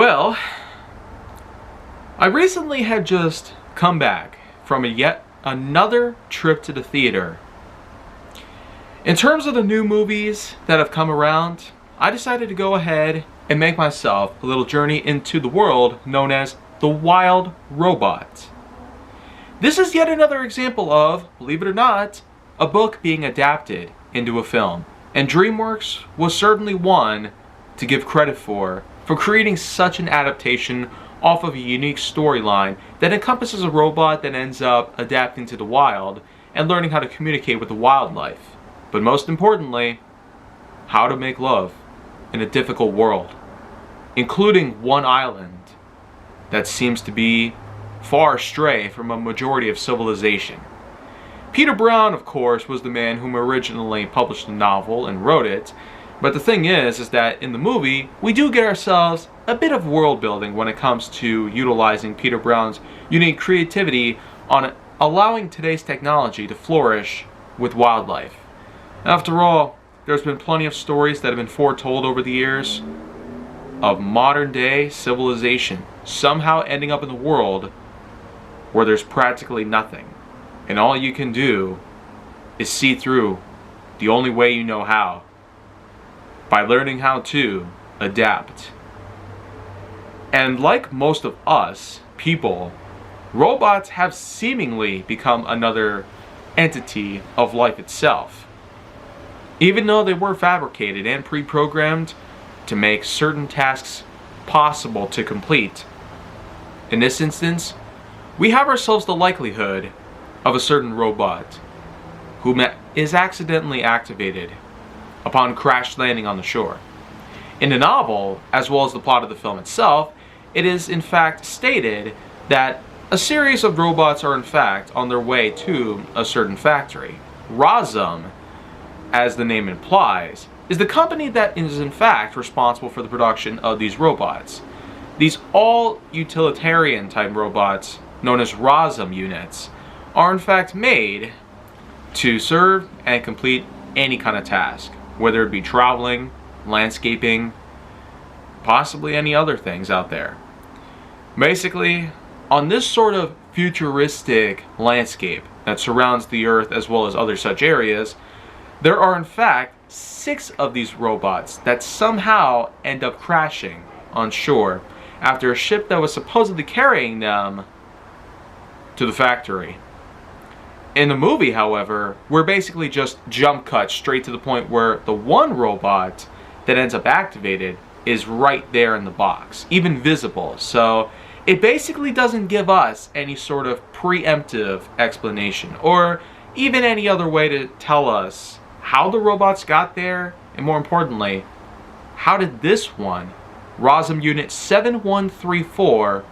Well, I recently had just come back from yet another trip to the theater. In terms of the new movies that have come around, I decided to go ahead and make myself a little journey into the world known as The Wild Robot. This is yet another example of, believe it or not, a book being adapted into a film. And DreamWorks was certainly one to give credit for creating such an adaptation off of a unique storyline that encompasses a robot that ends up adapting to the wild and learning how to communicate with the wildlife. But most importantly, how to make love in a difficult world, including one island that seems to be far astray from a majority of civilization. Peter Brown, of course, was the man whom originally published the novel and wrote it, but the thing is that in the movie, we do get ourselves a bit of world building when it comes to utilizing Peter Brown's unique creativity on allowing today's technology to flourish with wildlife. After all, there's been plenty of stories that have been foretold over the years of modern day civilization somehow ending up in the world where there's practically nothing, and all you can do is see through the only way you know how, by learning how to adapt. And like most of us people, robots have seemingly become another entity of life itself, even though they were fabricated and pre-programmed to make certain tasks possible to complete. In this instance, we have ourselves the likelihood of a certain robot who is accidentally activated upon crash landing on the shore. In the novel, as well as the plot of the film itself, it is in fact stated that a series of robots are in fact on their way to a certain factory. Rosum, as the name implies, is the company that is in fact responsible for the production of these robots. These all-utilitarian type robots, known as Rosum units, are in fact made to serve and complete any kind of task, whether it be traveling, landscaping, possibly any other things out there. Basically, on this sort of futuristic landscape that surrounds the Earth as well as other such areas, there are in fact 6 of these robots that somehow end up crashing on shore after a ship that was supposedly carrying them to the factory. In the movie, however, we're basically just jump cut straight to the point where the one robot that ends up activated is right there in the box, even visible. So it basically doesn't give us any sort of preemptive explanation or even any other way to tell us how the robots got there, and more importantly, how did this one, Rosum Unit 7134,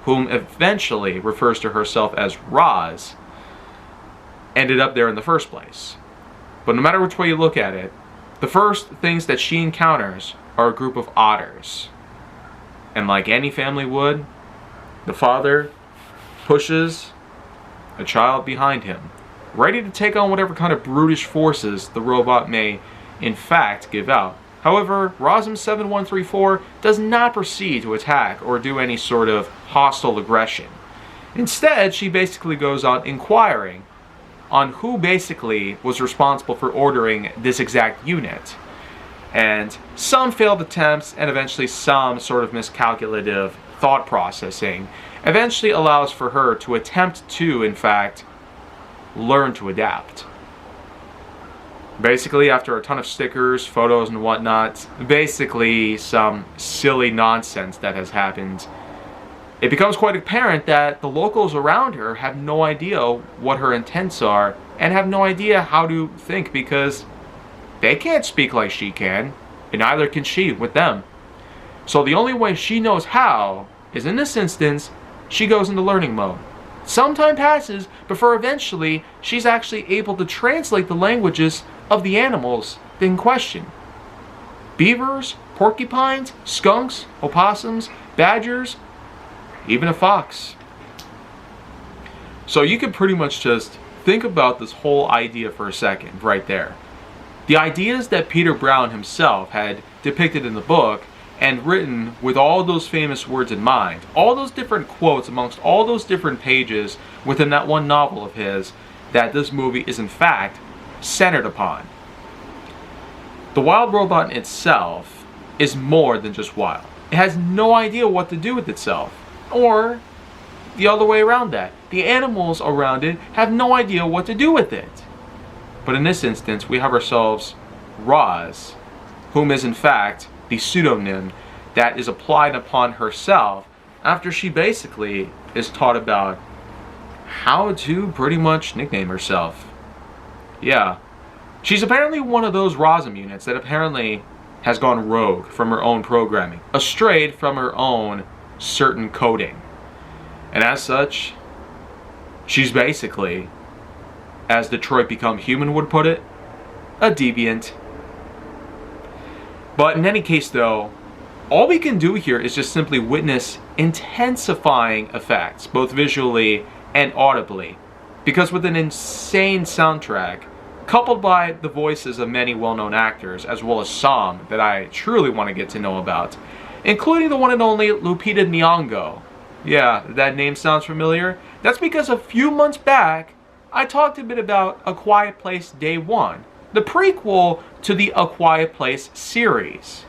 whom eventually refers to herself as Roz, ended up there in the first place. But no matter which way you look at it, the first things that she encounters are a group of otters. And like any family would, the father pushes a child behind him, ready to take on whatever kind of brutish forces the robot may in fact give out. However, Rosum 7134 does not proceed to attack or do any sort of hostile aggression. Instead, she basically goes on inquiring on who basically was responsible for ordering this exact unit. And some failed attempts and eventually some sort of miscalculative thought processing eventually allows for her to attempt to, in fact, learn to adapt. Basically, after a ton of stickers, photos, and whatnot, basically some silly nonsense that has happened, it becomes quite apparent that the locals around her have no idea what her intents are and have no idea how to think, because they can't speak like she can, and neither can she with them. So the only way she knows how is, in this instance, she goes into learning mode. Some time passes before eventually she's actually able to translate the languages of the animals in question. Beavers, porcupines, skunks, opossums, badgers, even a fox. So you can pretty much just think about this whole idea for a second right there. The ideas that Peter Brown himself had depicted in the book and written with all those famous words in mind. All those different quotes amongst all those different pages within that one novel of his that this movie is in fact centered upon. The wild robot in itself is more than just wild. It has no idea what to do with itself. Or the other way around that. The animals around it have no idea what to do with it. But in this instance, we have ourselves Roz, whom is in fact the pseudonym that is applied upon herself after she basically is taught about how to pretty much nickname herself. Yeah. She's apparently one of those Rosm units that apparently has gone rogue from her own programming, astrayed from her own certain coding. And as such, she's basically, as Detroit Become Human would put it, a deviant. But in any case though, all we can do here is just simply witness intensifying effects, both visually and audibly. Because with an insane soundtrack, coupled by the voices of many well-known actors, as well as some that I truly want to get to know about, including the one and only Lupita Nyong'o. Yeah, that name sounds familiar? That's because a few months back, I talked a bit about A Quiet Place Day One, the prequel to the A Quiet Place series.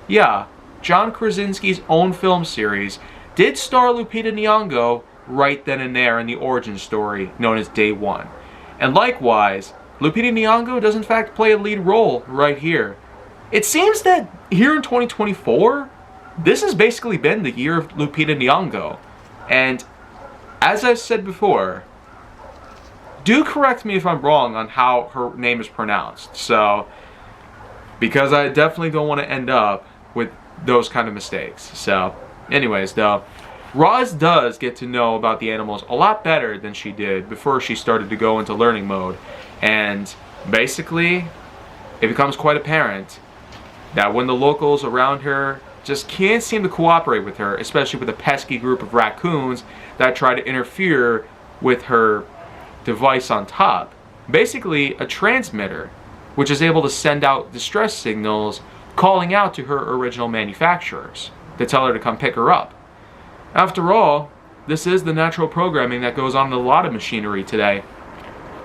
Yeah, John Krasinski's own film series did star Lupita Nyong'o right then and there in the origin story known as Day One. And likewise, Lupita Nyong'o does in fact play a lead role right here. It seems that here in 2024, this has basically been the year of Lupita Nyong'o. And as I've said before, do correct me if I'm wrong on how her name is pronounced. So, because I definitely don't want to end up with those kind of mistakes. So, anyways though, Roz does get to know about the animals a lot better than she did before she started to go into learning mode. And basically, it becomes quite apparent that when the locals around her just can't seem to cooperate with her, especially with a pesky group of raccoons that try to interfere with her device on top, basically a transmitter, which is able to send out distress signals calling out to her original manufacturers to tell her to come pick her up. After all, this is the natural programming that goes on in a lot of machinery today.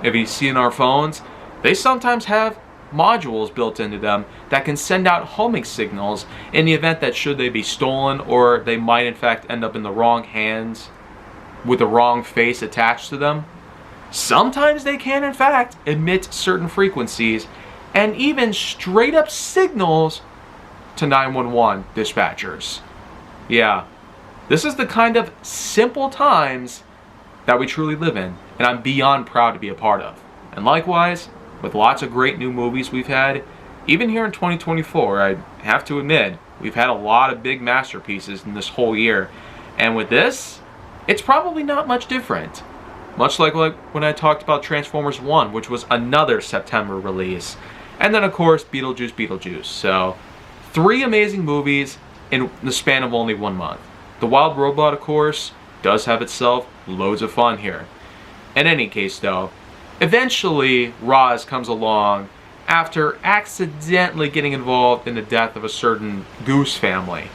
If you see in our phones, they sometimes have modules built into them that can send out homing signals in the event that should they be stolen, or they might in fact end up in the wrong hands with the wrong face attached to them. Sometimes they can in fact emit certain frequencies and even straight up signals to 911 dispatchers. Yeah, this is the kind of simple times that we truly live in, and I'm beyond proud to be a part of. And likewise, with lots of great new movies we've had, even here in 2024, I have to admit, we've had a lot of big masterpieces in this whole year. And with this, it's probably not much different. Much like when I talked about Transformers 1, which was another September release. And then of course, Beetlejuice. So, 3 amazing movies in the span of only 1 month. The Wild Robot, of course, does have itself loads of fun here. In any case though, eventually Roz comes along after accidentally getting involved in the death of a certain goose family.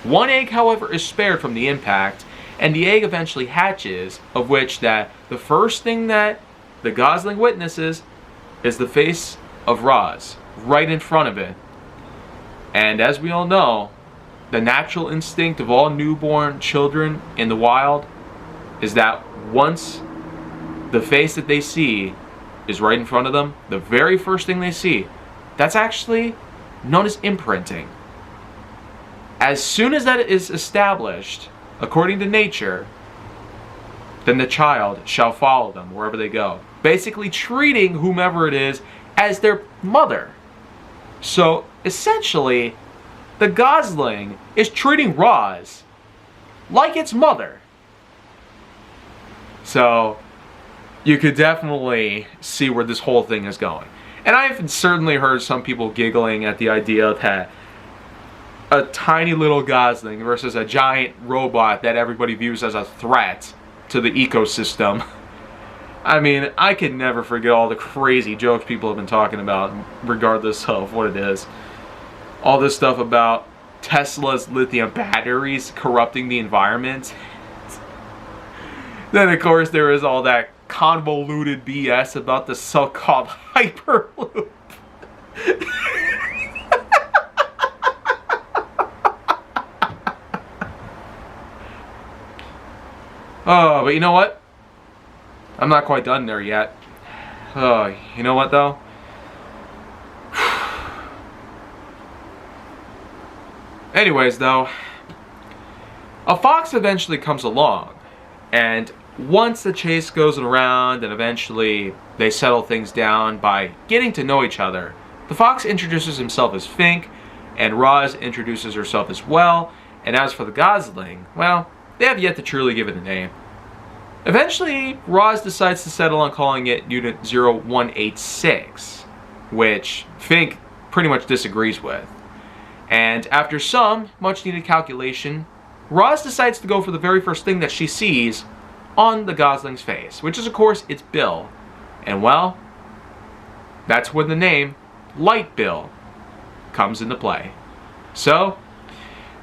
One egg, however, is spared from the impact, and the egg eventually hatches, of which that the first thing that the Gosling witnesses is the face of Roz right in front of it. And as we all know, the natural instinct of all newborn children in the wild is that once the face that they see is right in front of them, the very first thing they see, that's actually known as imprinting. As soon as that is established, according to nature, then the child shall follow them wherever they go, basically treating whomever it is as their mother. So essentially, the Gosling is treating Roz like its mother. So you could definitely see where this whole thing is going. And I've certainly heard some people giggling at the idea that a tiny little Gosling versus a giant robot that everybody views as a threat to the ecosystem. I mean, I can never forget all the crazy jokes people have been talking about, regardless of what it is. All this stuff about Tesla's lithium batteries corrupting the environment. Then, of course, there is all that convoluted BS about the so-called Hyperloop. Oh, but you know what? I'm not quite done there yet. Oh, you know what though? Anyways though, a fox eventually comes along, and once the chase goes around and eventually they settle things down by getting to know each other, the fox introduces himself as Fink, and Roz introduces herself as well, and as for the gosling, well, they have yet to truly give it a name. Eventually, Roz decides to settle on calling it Unit 0186, which Fink pretty much disagrees with. And after some much-needed calculation, Roz decides to go for the very first thing that she sees on the gosling's face, which is, of course, its bill. And, well, that's when the name Light Bill comes into play. So,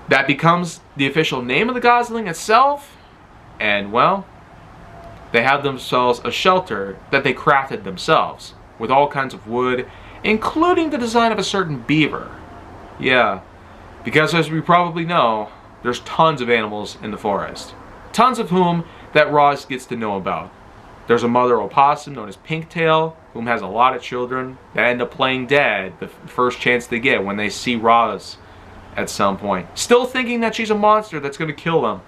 that becomes the official name of the gosling itself, and, well, they have themselves a shelter that they crafted themselves with all kinds of wood, including the design of a certain beaver. Yeah, because as we probably know, there's tons of animals in the forest. Tons of whom that Roz gets to know about. There's a mother opossum known as Pinktail, whom has a lot of children that end up playing dead the first chance they get when they see Roz at some point, still thinking that she's a monster that's going to kill them.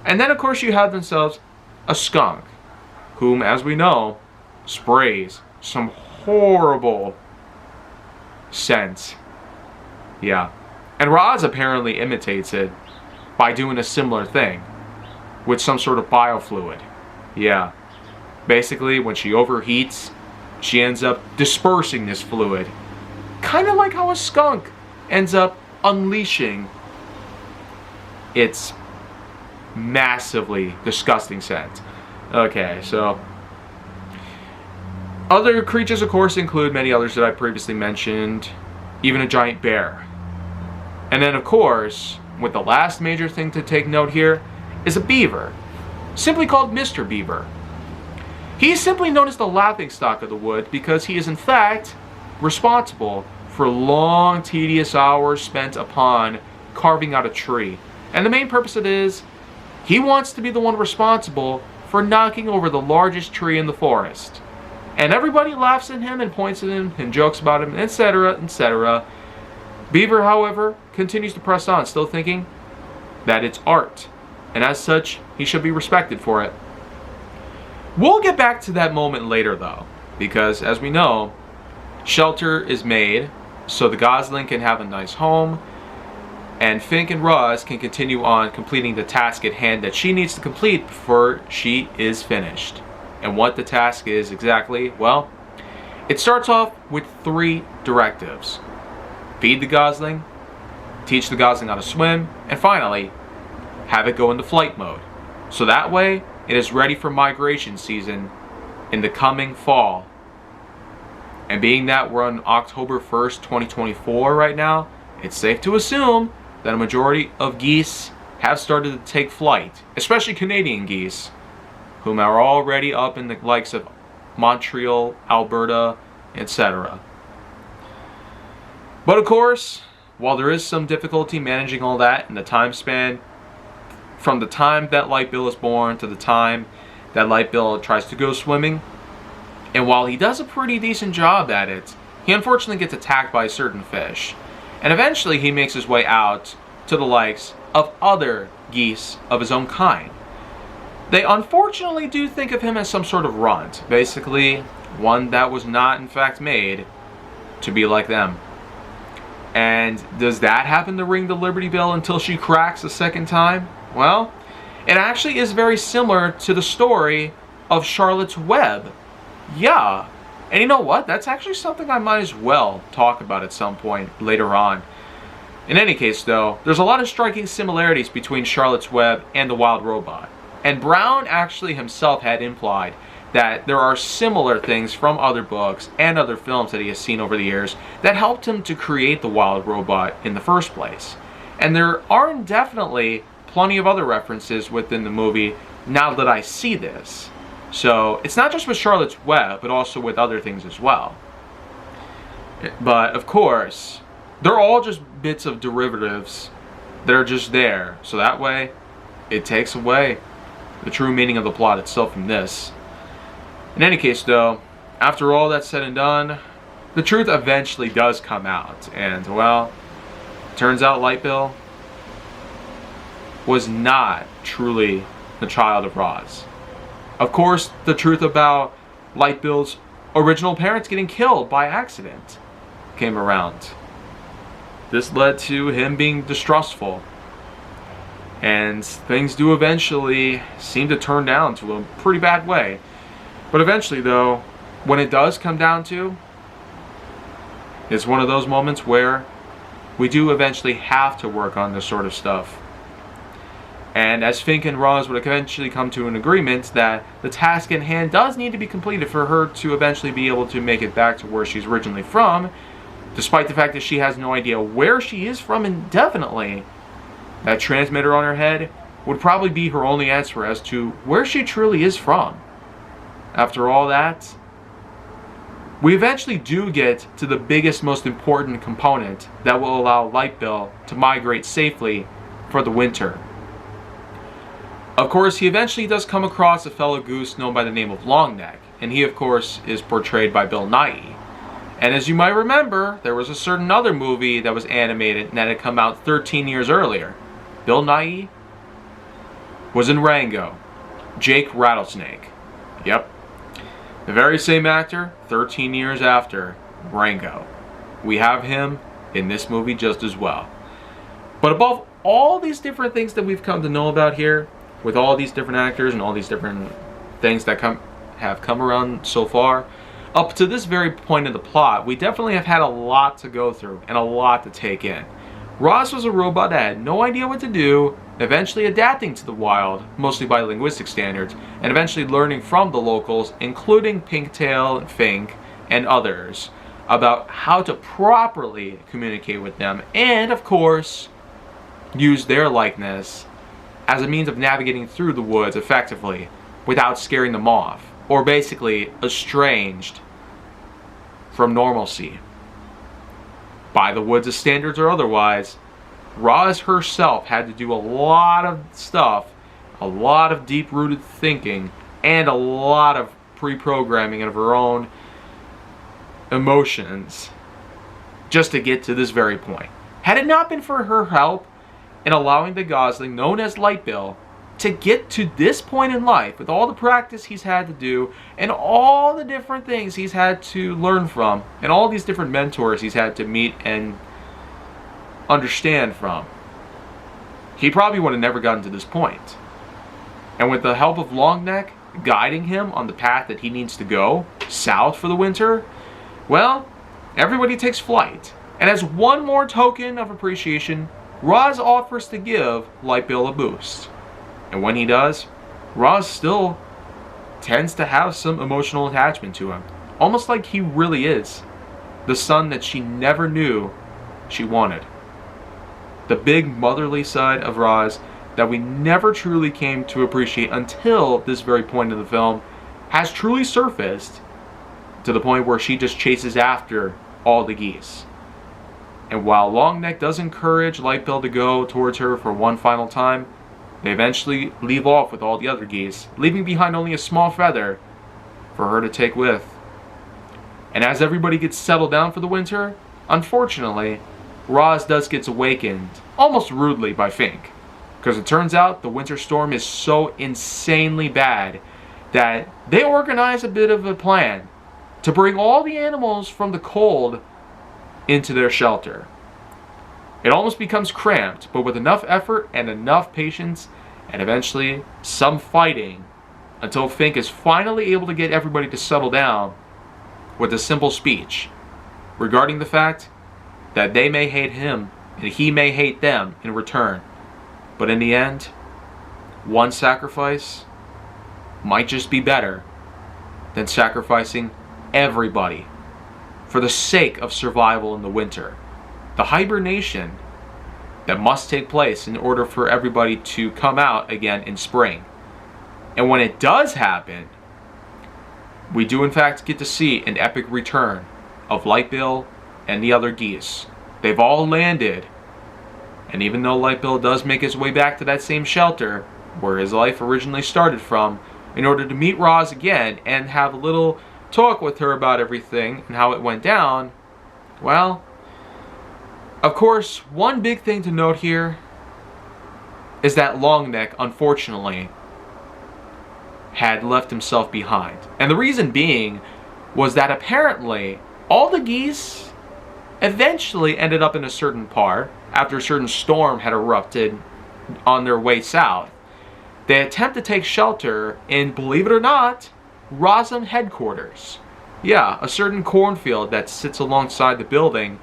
And then, of course, you have themselves a skunk, whom, as we know, sprays some horrible scents. Yeah. And Roz apparently imitates it by doing a similar thing with some sort of biofluid. Yeah. Basically, when she overheats, she ends up dispersing this fluid. Kind of like how a skunk ends up unleashing its massively disgusting scent. Okay, so other creatures, of course, include many others that I previously mentioned, even a giant bear. And then, of course, with the last major thing to take note here is a beaver, simply called Mr. Beaver. He is simply known as the laughingstock of the wood because he is, in fact, responsible for long, tedious hours spent upon carving out a tree. And the main purpose of it is, he wants to be the one responsible for knocking over the largest tree in the forest. And everybody laughs at him and points at him and jokes about him, etc., etc. Beaver, however, continues to press on, still thinking that it's art. And as such, he should be respected for it. We'll get back to that moment later, though, because, as we know, shelter is made so the gosling can have a nice home, and Fink and Roz can continue on completing the task at hand that she needs to complete before she is finished. And what the task is exactly, well, it starts off with 3 directives. Feed the gosling, teach the gosling how to swim, and finally, have it go into flight mode. So that way, it is ready for migration season in the coming fall. And being that we're on October 1st, 2024 right now, it's safe to assume that a majority of geese have started to take flight, especially Canadian geese, whom are already up in the likes of Montreal, Alberta, etc. But of course, while there is some difficulty managing all that in the time span, from the time that Light Bill is born to the time that Light Bill tries to go swimming, and while he does a pretty decent job at it, he unfortunately gets attacked by a certain fish. And eventually he makes his way out to the likes of other geese of his own kind. They unfortunately do think of him as some sort of runt, basically one that was not in fact made to be like them. And does that happen to ring the Liberty Bell until she cracks a second time? Well, it actually is very similar to the story of Charlotte's Web. Yeah. And you know what? That's actually something I might as well talk about at some point later on. In any case, though, there's a lot of striking similarities between Charlotte's Web and the Wild Robot. And Brown actually himself had implied that there are similar things from other books and other films that he has seen over the years that helped him to create the wild robot in the first place. And there are definitely plenty of other references within the movie now that I see this. So it's not just with Charlotte's Web, but also with other things as well. But of course, they're all just bits of derivatives that are just there. So that way, it takes away the true meaning of the plot itself from this. In any case though, after all that's said and done, the truth eventually does come out. And well, turns out Light Bill was not truly the child of Roz. Of course, the truth about Light Bill's original parents getting killed by accident came around. This led to him being distrustful. And things do eventually seem to turn down to a pretty bad way. But eventually though, when it does come down to, it's one of those moments where we do eventually have to work on this sort of stuff. And as Fink and Roz would eventually come to an agreement that the task in hand does need to be completed for her to eventually be able to make it back to where she's originally from, despite the fact that she has no idea where she is from indefinitely, that transmitter on her head would probably be her only answer as to where she truly is from. After all that, we eventually do get to the biggest, most important component that will allow Light Bill to migrate safely for the winter. Of course, he eventually does come across a fellow goose known by the name of Longneck, and he of course is portrayed by Bill Nighy. And as you might remember, there was a certain other movie that was animated and that had come out 13 years earlier. Bill Nighy was in Rango, Jake Rattlesnake. Yep. The very same actor, 13 years after Rango. We have him in this movie just as well. But above all these different things that we've come to know about here, with all these different actors and all these different things that have come around so far, up to this very point in the plot, we definitely have had a lot to go through and a lot to take in. Roz was a robot that had no idea what to do, eventually adapting to the wild, mostly by linguistic standards, and eventually learning from the locals, including Pinktail, Fink, and others, about how to properly communicate with them, and of course, use their likeness as a means of navigating through the woods effectively without scaring them off, or basically estranged from normalcy. By the woods' standards or otherwise, Roz herself had to do a lot of stuff, a lot of deep-rooted thinking, and a lot of pre-programming of her own emotions just to get to this very point. Had it not been for her help in allowing the Gosling, known as Light Bill, to get to this point in life with all the practice he's had to do and all the different things he's had to learn from and all these different mentors he's had to meet and understand from, he probably would have never gotten to this point. And with the help of Longneck guiding him on the path that he needs to go south for the winter, well, everybody takes flight. And as one more token of appreciation, Roz offers to give Light Bill a boost. And when he does, Roz still tends to have some emotional attachment to him. Almost like he really is the son that she never knew she wanted. The big motherly side of Roz that we never truly came to appreciate until this very point in the film has truly surfaced to the point where she just chases after all the geese. And while Longneck does encourage Light Bill to go towards her for one final time, they eventually leave off with all the other geese, leaving behind only a small feather for her to take with. And as everybody gets settled down for the winter, unfortunately, Roz does get awakened, almost rudely, by Fink. Because it turns out the winter storm is so insanely bad that they organize a bit of a plan to bring all the animals from the cold into their shelter. It almost becomes cramped, but with enough effort and enough patience, and eventually some fighting, until Fink is finally able to get everybody to settle down with a simple speech regarding the fact that they may hate him and he may hate them in return. But in the end, one sacrifice might just be better than sacrificing everybody for the sake of survival in the winter. The hibernation that must take place in order for everybody to come out again in spring. And when it does happen, we do in fact get to see an epic return of Lightbill and the other geese. They've all landed, and even though Lightbill does make his way back to that same shelter where his life originally started from, in order to meet Roz again and have a little talk with her about everything and how it went down, well, of course, one big thing to note here is that Longneck, unfortunately, had left himself behind. And the reason being was that apparently all the geese eventually ended up in a certain part after a certain storm had erupted on their way south. They attempt to take shelter in, believe it or not, Rossum headquarters. Yeah, a certain cornfield that sits alongside the building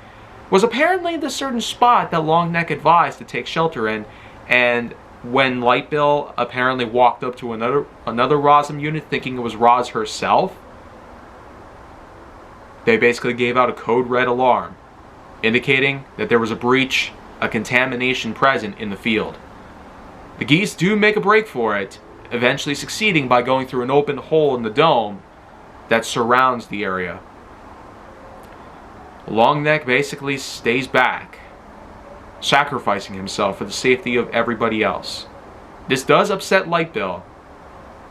was apparently the certain spot that Longneck advised to take shelter in, and when Lightbill apparently walked up to another Rossum unit thinking it was Roz herself, they basically gave out a code red alarm, indicating that there was a breach, a contamination present in the field. The geese do make a break for it, eventually succeeding by going through an open hole in the dome that surrounds the area. Longneck basically stays back, sacrificing himself for the safety of everybody else. This does upset Lightbill,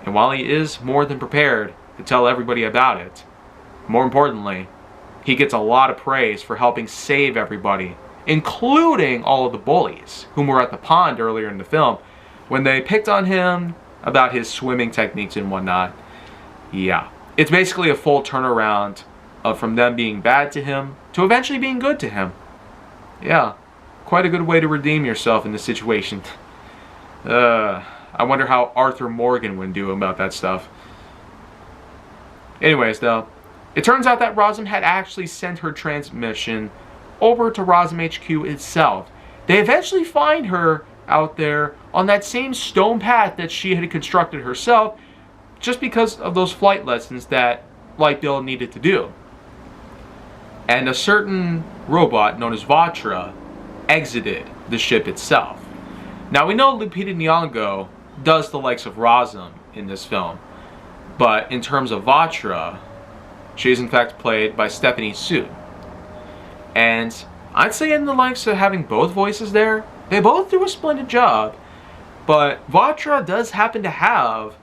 and while he is more than prepared to tell everybody about it, more importantly, he gets a lot of praise for helping save everybody, including all of the bullies whom were at the pond earlier in the film when they picked on him about his swimming techniques and whatnot. Yeah, it's basically a full turnaround from them being bad to him to eventually being good to him. Yeah, quite a good way to redeem yourself in this situation. I wonder how Arthur Morgan would do about that stuff. Anyways, though, it turns out that Rossum had actually sent her transmission over to Rossum HQ itself. They eventually find her out there on that same stone path that she had constructed herself, just because of those flight lessons that Lightbill needed to do. And a certain robot known as Vatra exited the ship itself. Now we know Lupita Nyong'o does the likes of Rossum in this film, but in terms of Vatra, she is in fact played by Stephanie Hsu. And I'd say in the likes of having both voices there, they both do a splendid job, but Vatra does happen to have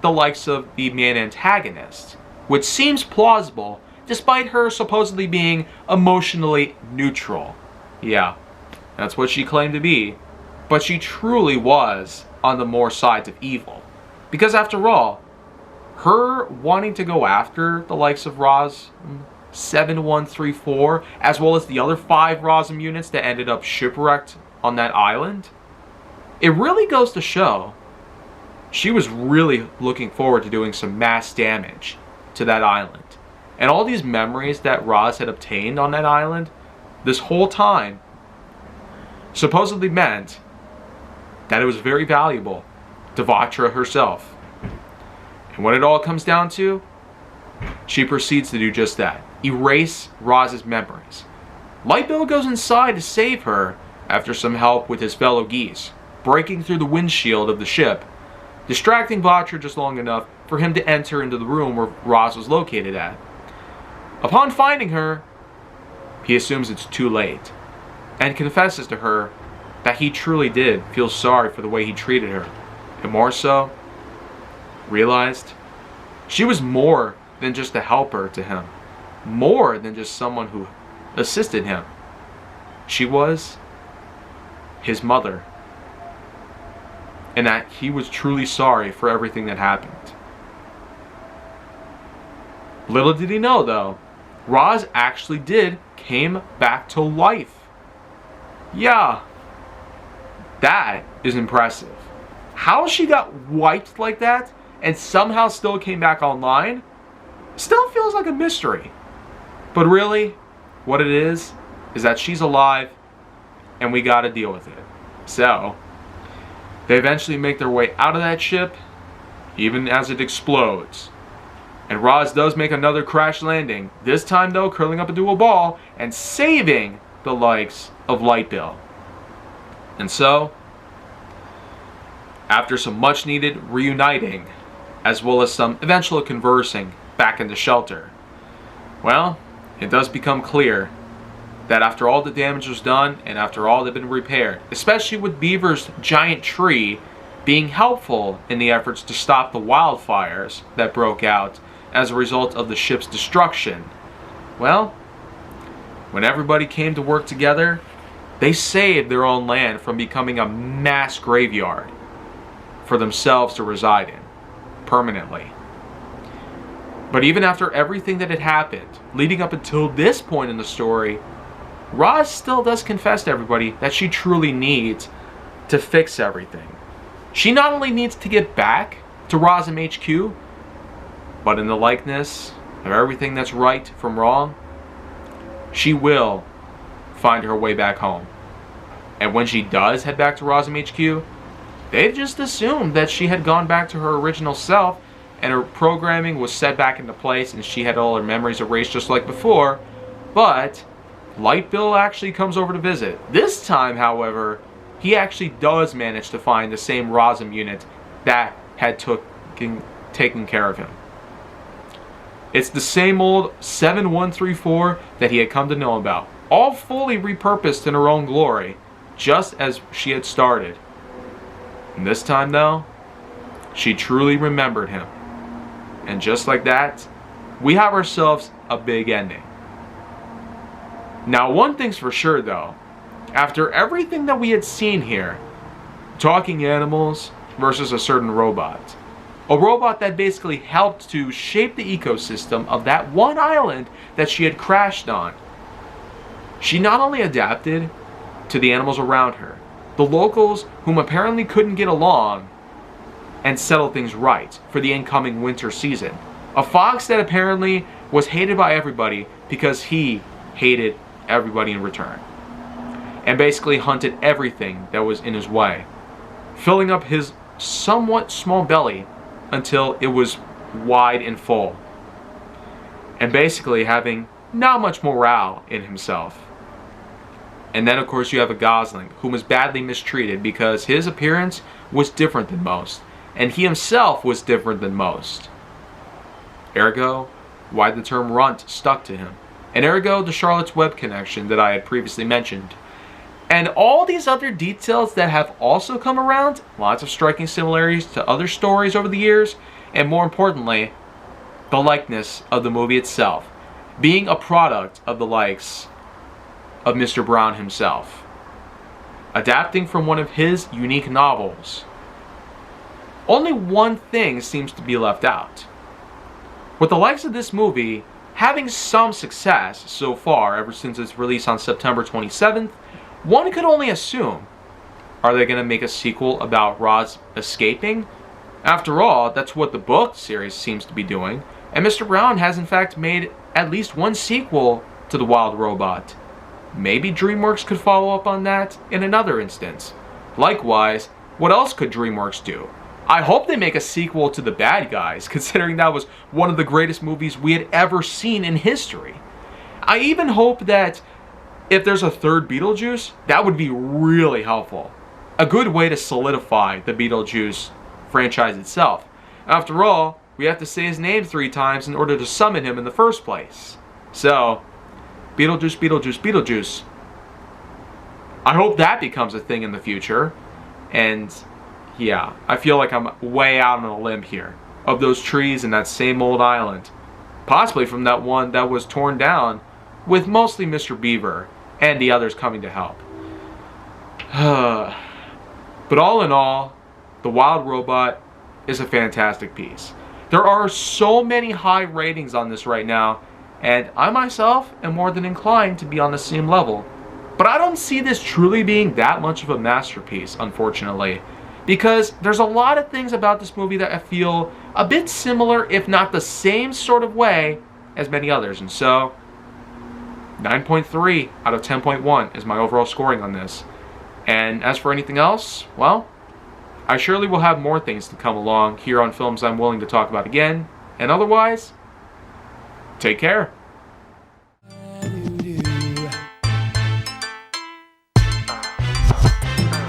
the likes of the main antagonist, which seems plausible despite her supposedly being emotionally neutral. Yeah, that's what she claimed to be, but she truly was on the more sides of evil. Because after all, her wanting to go after the likes of Roz 7134, as well as the other 5 Rossum units that ended up shipwrecked on that island, it really goes to show she was really looking forward to doing some mass damage to that island. And all these memories that Roz had obtained on that island this whole time supposedly meant that it was very valuable to Vatra herself. And when it all comes down to, she proceeds to do just that. Erase Roz's memories. Lightbill goes inside to save her after some help with his fellow geese, breaking through the windshield of the ship, distracting Vatra just long enough for him to enter into the room where Roz was located at. Upon finding her, he assumes it's too late, and confesses to her that he truly did feel sorry for the way he treated her, and more so, realized she was more than just a helper to him, more than just someone who assisted him. She was his mother, and that he was truly sorry for everything that happened. Little did he know, though, Roz actually came back to life. Yeah, that is impressive. How she got wiped like that and somehow still came back online still feels like a mystery. But really, what it is that she's alive and we gotta deal with it. So, they eventually make their way out of that ship, even as it explodes. And Roz does make another crash landing, this time though curling up into a ball and saving the likes of Light Bill. And so, after some much needed reuniting, as well as some eventual conversing back in the shelter, well, it does become clear that after all the damage was done and after all had been repaired, especially with Beaver's giant tree being helpful in the efforts to stop the wildfires that broke out as a result of the ship's destruction, well, when everybody came to work together, they saved their own land from becoming a mass graveyard for themselves to reside in permanently. But even after everything that had happened, leading up until this point in the story, Roz still does confess to everybody that she truly needs to fix everything. She not only needs to get back to Rosm HQ, but in the likeness of everything that's right from wrong, she will find her way back home. And when she does head back to Rosm HQ, they've just assumed that she had gone back to her original self and her programming was set back into place and she had all her memories erased just like before. But Light Bill actually comes over to visit. This time, however, he actually does manage to find the same Rosm unit that had taken care of him. It's the same old 7134 that he had come to know about, all fully repurposed in her own glory, just as she had started. And this time, though, she truly remembered him. And just like that, we have ourselves a big ending. Now, one thing's for sure, though. After everything that we had seen here, talking animals versus a certain robot, a robot that basically helped to shape the ecosystem of that one island that she had crashed on, she not only adapted to the animals around her, the locals whom apparently couldn't get along, and settle things right for the incoming winter season. A fox that apparently was hated by everybody because he hated everybody in return, and basically hunted everything that was in his way, filling up his somewhat small belly until it was wide and full, and basically having not much morale in himself. And then of course you have a gosling who was badly mistreated because his appearance was different than most, and he himself was different than most. Ergo, why the term runt stuck to him. And ergo, the Charlotte's Web connection that I had previously mentioned. And all these other details that have also come around, lots of striking similarities to other stories over the years, and more importantly, the likeness of the movie itself, being a product of the likes of Mr. Brown himself, adapting from one of his unique novels. Only one thing seems to be left out. With the likes of this movie having some success so far ever since its release on September 27th, one could only assume, are they going to make a sequel about Roz escaping? After all, that's what the book series seems to be doing, and Mr. Brown has in fact made at least one sequel to The Wild Robot. Maybe DreamWorks could follow up on that in another instance. Likewise, what else could DreamWorks do? I hope they make a sequel to The Bad Guys, considering that was one of the greatest movies we had ever seen in history. I even hope that if there's a third Beetlejuice, that would be really helpful. A good way to solidify the Beetlejuice franchise itself. After all, we have to say his name 3 times in order to summon him in the first place. So, Beetlejuice, Beetlejuice, Beetlejuice. I hope that becomes a thing in the future. And yeah, I feel like I'm way out on a limb here. Of those trees in that same old island. Possibly from that one that was torn down, with mostly Mr. Beaver and the others coming to help. But all in all, The Wild Robot is a fantastic piece. There are so many high ratings on this right now, and I myself am more than inclined to be on the same level. But I don't see this truly being that much of a masterpiece, unfortunately. Because there's a lot of things about this movie that I feel a bit similar, if not the same sort of way, as many others. And so, 9.3 out of 10.1 is my overall scoring on this. And as for anything else, well, I surely will have more things to come along here on Films I'm Willing to Talk About again. And otherwise, take care.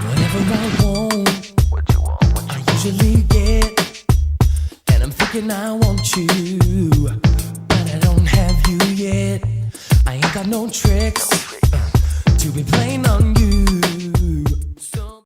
Whatever I want, I usually get. And I'm thinking I want you, but I don't have you yet. I ain't got no tricks to be playing on you.